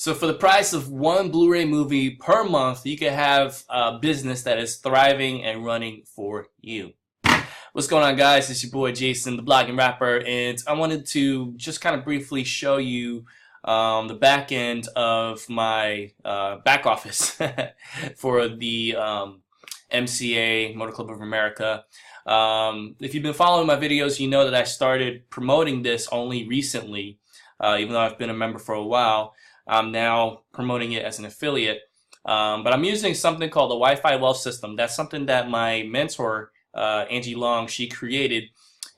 So for the price of one Blu-ray movie per month, you can have a business that is thriving and running for you. What's going on, guys? It's your boy Jason, the blogging rapper, and I wanted to just kind of briefly show you the back end of my back office for the MCA, Motorclub of America. If you've been following my videos, you know that I started promoting this only recently, even though I've been a member for a while. I'm now promoting it as an affiliate, but I'm using something called the Wi-Fi Wealth System. That's something that my mentor, Angie Long, she created,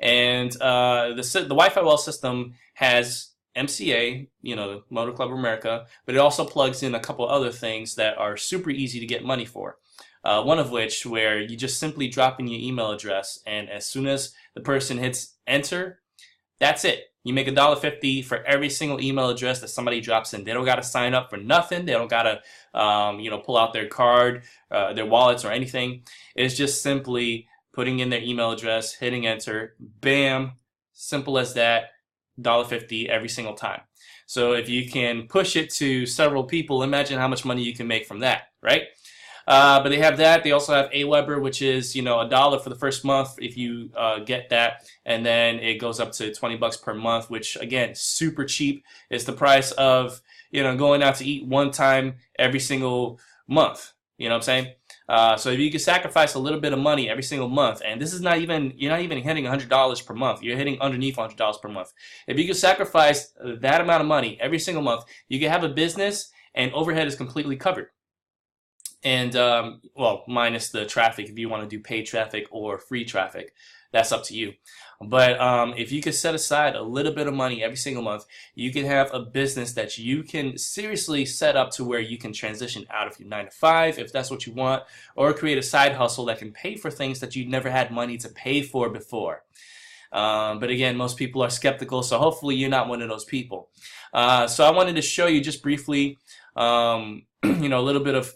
and the Wi-Fi Wealth System has MCA, you know, Motor Club of America, but it also plugs in a couple other things that are super easy to get money for. One of which where you just simply drop in your email address, and as soon as the person hits enter, that's it. You make $1.50 for every single email address that somebody drops in. They don't got to sign up for nothing. They don't got to, pull out their card, their wallets, or anything. It's just simply putting in their email address, hitting enter, bam, simple as that. $1.50 every single time. So if you can push it to several people, imagine how much money you can make from that, right? But they have that. They also have AWeber, which is, $1 for the first month if you get that, and then it goes up to $20 per month, which again, super cheap. It's the price of going out to eat one time every single month. You know what I'm saying? So if you can sacrifice a little bit of money every single month, and this is not even, you're not even hitting $100 per month. You're hitting underneath $100 per month. If you can sacrifice that amount of money every single month, you can have a business and overhead is completely covered. And, well, minus the traffic if you want to do paid traffic or free traffic. That's up to you. But if you could set aside a little bit of money every single month, you can have a business that you can seriously set up to where you can transition out of your 9-to-5 if that's what you want, or create a side hustle that can pay for things that you never had money to pay for before. But again, most people are skeptical, so hopefully you're not one of those people. So I wanted to show you just briefly, a little bit of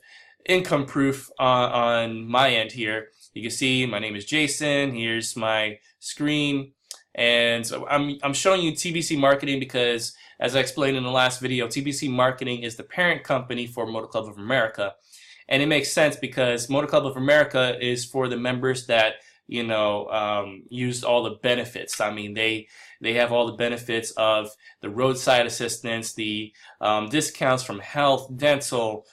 income proof on my end here. You can see my name is Jason. Here's my screen, and so I'm showing you TBC Marketing because, as I explained in the last video, TBC Marketing is the parent company for Motorclub of America, and it makes sense because Motorclub of America is for the members that use all the benefits. I mean, they have all the benefits of the roadside assistance, the discounts from health, dental,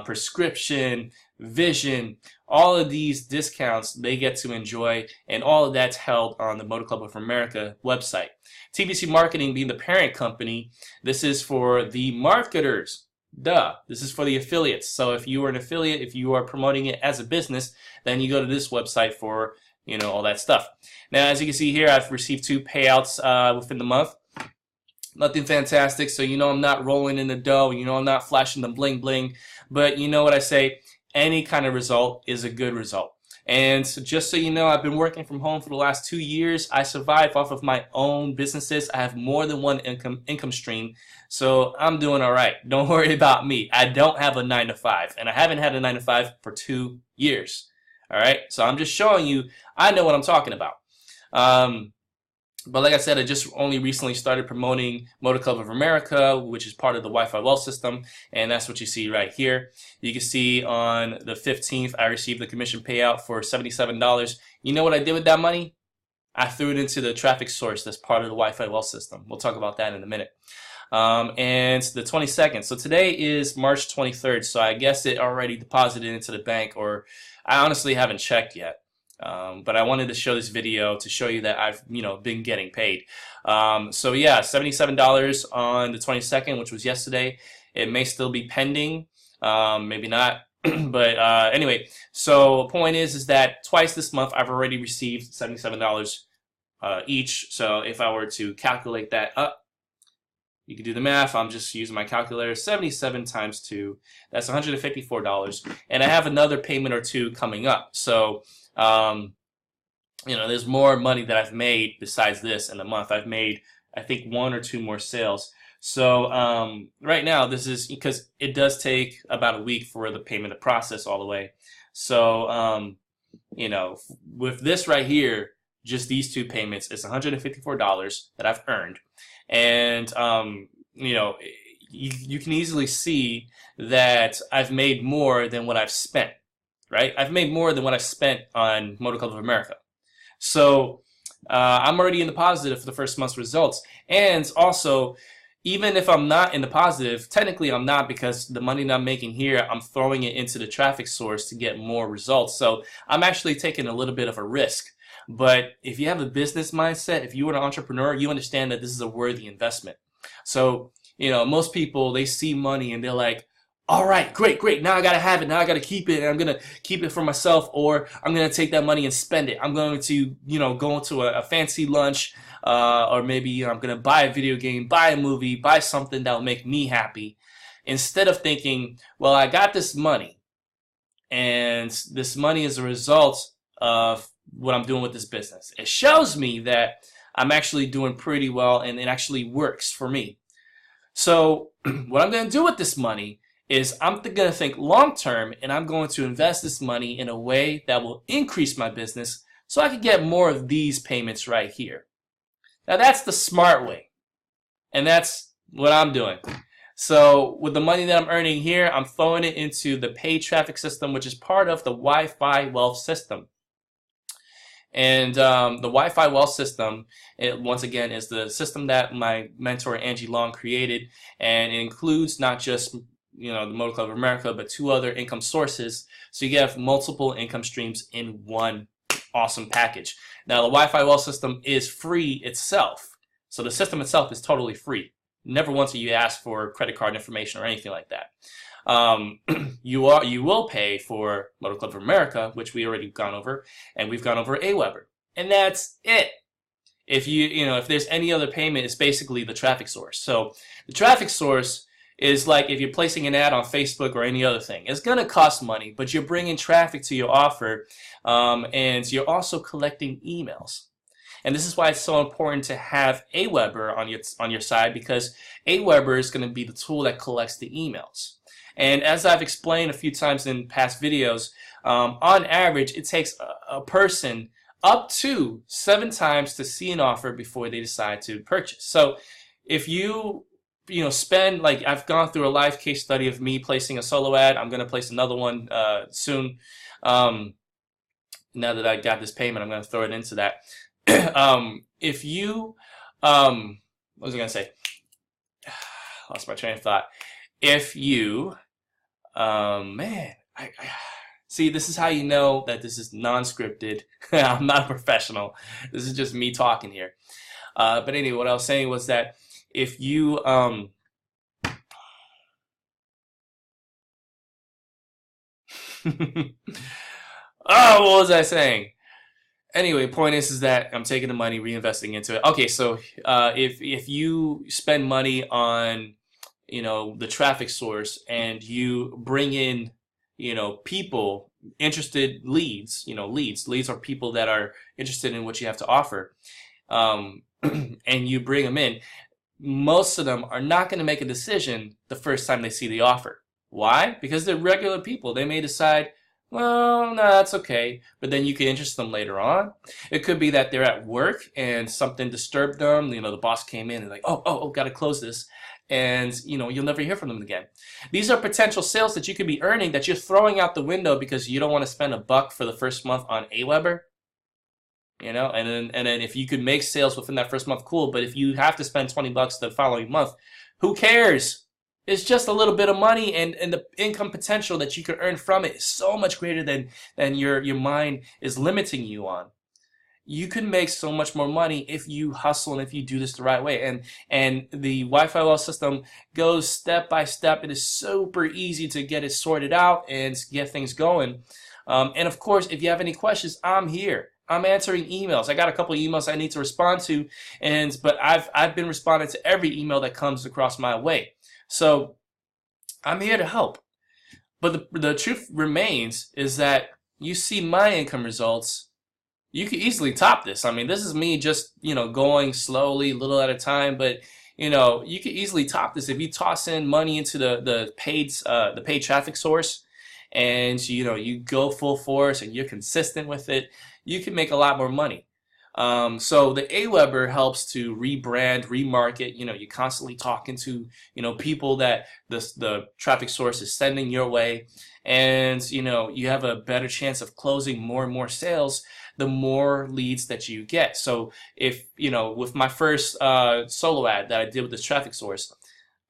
prescription, vision, all of these discounts they get to enjoy, and all of that's held on the Motorclub of America website. TBC Marketing being the parent company, this is for the marketers. Duh. This is for the affiliates. So if you are an affiliate, if you are promoting it as a business, then you go to this website for, all that stuff. Now, as you can see here, I've received 2 payouts within the month. Nothing fantastic, so I'm not rolling in the dough, I'm not flashing the bling bling, but you know what I say, any kind of result is a good result. And so just so you know, I've been working from home for the last 2 years. I survive off of my own businesses. I have more than one income stream, so I'm doing all right. Don't worry about me. I don't have a 9-to-5, and I haven't had a 9-to-5 for 2 years. All right, so I'm just showing you I know what I'm talking about. But like I said, I just only recently started promoting Motorclub of America, which is part of the Wi-Fi Wealth System, and that's what you see right here. You can see on the 15th, I received the commission payout for $77. You know what I did with that money? I threw it into the traffic source that's part of the Wi-Fi Wealth System. We'll talk about that in a minute. And the 22nd. So today is March 23rd, so I guess it already deposited into the bank, or I honestly haven't checked yet. But I wanted to show this video to show you that I've, been getting paid. So yeah, $77 on the 22nd, which was yesterday. It may still be pending, maybe not. But anyway, so point is that twice this month I've already received $77 each. So if I were to calculate that up, you can do the math. I'm just using my calculator. 77 times 2, that's $154. And I have another payment or 2 coming up. So there's more money that I've made besides this in a month. I've made, I think, 1 or 2 more sales. So right now, this is because it does take about a week for the payment to process all the way. So, with this right here, just these 2 payments, it's $154 that I've earned. And, you can easily see that I've made more than what I've spent, right? I've made more than what I've spent on Motorclub of America. So I'm already in the positive for the first month's results. And also, even if I'm not in the positive, technically I'm not, because the money that I'm making here, I'm throwing it into the traffic source to get more results. So I'm actually taking a little bit of a risk. But if you have a business mindset, if you are an entrepreneur, you understand that this is a worthy investment. So, most people, they see money and they're like, all right, great, great. Now I got to have it. Now I got to keep it, and I'm going to keep it for myself, or I'm going to take that money and spend it. I'm going to, go into a fancy lunch, or maybe I'm going to buy a video game, buy a movie, buy something that will make me happy, instead of thinking, well, I got this money, and this money is a result of what I'm doing with this business. It shows me that I'm actually doing pretty well, and it actually works for me. So what I'm going to do with this money is I'm going to think long term, and I'm going to invest this money in a way that will increase my business so I can get more of these payments right here. Now that's the smart way, and that's what I'm doing. So with the money that I'm earning here, I'm throwing it into the paid traffic system, which is part of the Wi-Fi wealth system. And the Wi-Fi wealth system, once again, is the system that my mentor Angie Long created, and it includes not just the Motorclub of America, but 2 other income sources. So you have multiple income streams in one awesome package. Now the Wi-Fi wealth system is free itself. So the system itself is totally free. Never once are you asked for credit card information or anything like that. You will pay for Motorclub of America, which we already gone over, and we've gone over AWeber. And that's it. If if there's any other payment, it's basically the traffic source. So the traffic source is like if you're placing an ad on Facebook or any other thing. It's going to cost money, but you're bringing traffic to your offer, and you're also collecting emails. And this is why it's so important to have AWeber on your side, because AWeber is going to be the tool that collects the emails. And as I've explained a few times in past videos, on average, it takes a person up to 7 times to see an offer before they decide to purchase. So if you spend, like I've gone through a live case study of me placing a solo ad. I'm going to place another one soon. Now that I got this payment, I'm going to throw it into that. If you, what was I going to say? Lost my train of thought. If you, see, this is how you know that this is non-scripted. I'm not a professional. This is just me talking here. But anyway, what I was saying was that if you, oh, what was I saying? Anyway, point is that I'm taking the money, reinvesting into it. Okay, so if you spend money on the traffic source, and you bring in people, interested leads. Leads are people that are interested in what you have to offer, and you bring them in. Most of them are not going to make a decision the first time they see the offer. Why? Because they're regular people. They may decide, well, no, that's okay, but then you can interest them later on. It could be that they're at work and something disturbed them. The boss came in and like, oh, got to close this. And you'll never hear from them again. These are potential sales that you could be earning that you're throwing out the window because you don't want to spend $1 for the first month on AWeber. And then if you could make sales within that first month, cool. But if you have to spend $20 the following month, who cares? It's just a little bit of money, and the income potential that you could earn from it is so much greater than your mind is limiting you on. You can make so much more money if you hustle and if you do this the right way. And the Wi-Fi wealth system goes step by step. It is super easy to get it sorted out and get things going. And of course, if you have any questions, I'm here. I'm answering emails. I got a couple of emails I need to respond to, but I've been responding to every email that comes across my way. So I'm here to help. But the truth remains is that you see my income results. You could easily top this. I mean, this is me just, going slowly, little at a time, but you could easily top this if you toss in money into the paid traffic source, and you go full force and you're consistent with it. You can make a lot more money. So the AWeber helps to rebrand, remarket. You know, you're constantly talking to, you know, people that the traffic source is sending your way, and you know, you have a better chance of closing more and more sales the more leads that you get. So if, you know, with my first solo ad that I did with this traffic source,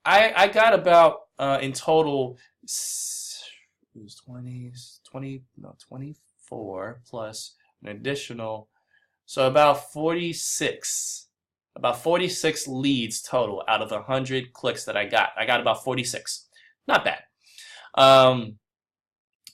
I got about in total it was 24 plus an additional, so about 46 leads total out of the 100 clicks that I got. I got about 46. Not bad.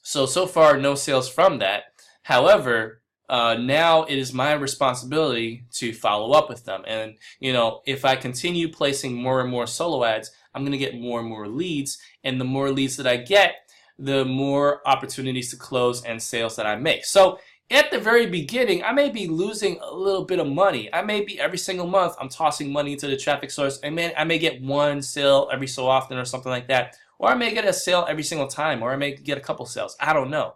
So far no sales from that. However, now it is my responsibility to follow up with them. And you know, if I continue placing more and more solo ads, I'm going to get more and more leads, and the more leads that I get, the more opportunities to close and sales that I make. So at the very beginning, I may be losing a little bit of money. I may be every single month I'm tossing money into the traffic source, and I may get one sale every so often or something like that. Or I may get a sale every single time, or I may get a couple sales. I don't know.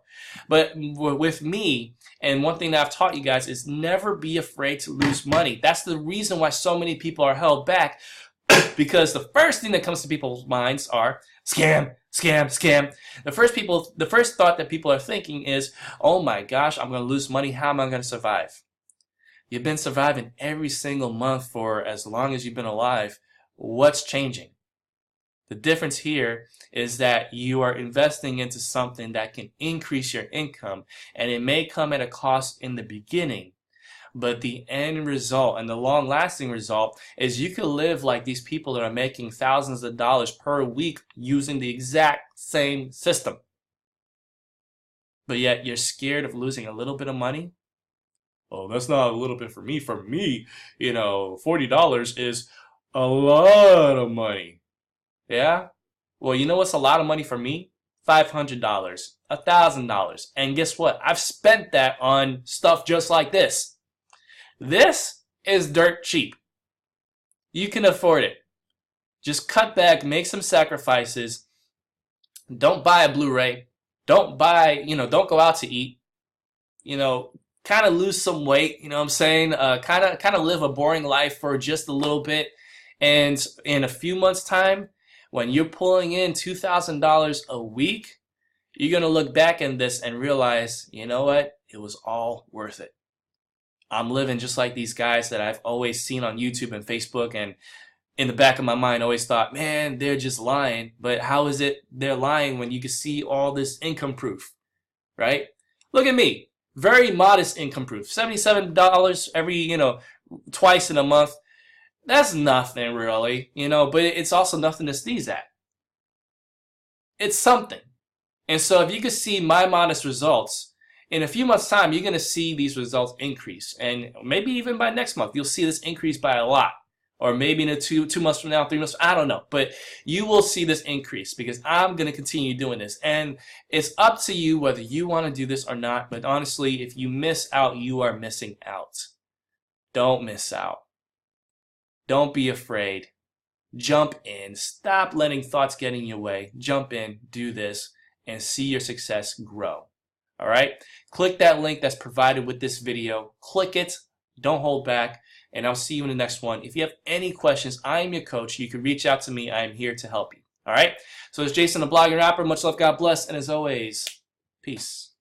But with me, and one thing that I've taught you guys is never be afraid to lose money. That's the reason why so many people are held back, because the first thing that comes to people's minds are scam, scam, scam. The first thought that people are thinking is, oh my gosh, I'm going to lose money. How am I going to survive? You've been surviving every single month for as long as you've been alive. What's changing? The difference here is that you are investing into something that can increase your income, and it may come at a cost in the beginning, but the end result and the long-lasting result is you can live like these people that are making thousands of dollars per week using the exact same system. But yet you're scared of losing a little bit of money? Oh, that's not a little bit for me. For me, you know, $40 is a lot of money. Yeah? Well, you know what's a lot of money for me? $500, $1,000. And guess what? I've spent that on stuff just like this. This is dirt cheap. You can afford it. Just cut back, make some sacrifices. Don't buy a Blu-ray. Don't buy, you know, don't go out to eat. You know, kind of lose some weight, you know what I'm saying? Kind of live a boring life for just a little bit. And in a few months' time, when you're pulling in $2,000 a week, you're going to look back at this and realize, you know what? It was all worth it. I'm living just like these guys that I've always seen on YouTube and Facebook, and in the back of my mind always thought, man, they're just lying. But how is it they're lying when you can see all this income proof, right? Look at me. Very modest income proof. $77 every, you know, twice in a month. That's nothing really, you know, but it's also nothing to sneeze at. It's something. And so if you could see my modest results, in a few months' time, you're going to see these results increase. And maybe even by next month, you'll see this increase by a lot. Or maybe in two months from now, 3 months, I don't know. But you will see this increase because I'm going to continue doing this. And it's up to you whether you want to do this or not. But honestly, if you miss out, you are missing out. Don't miss out. Don't be afraid. Jump in. Stop letting thoughts get in your way. Jump in, do this, and see your success grow. All right? Click that link that's provided with this video. Click it. Don't hold back. And I'll see you in the next one. If you have any questions, I am your coach. You can reach out to me. I am here to help you. All right? So it's Jason, the blogging rapper. Much love, God bless, and as always, peace.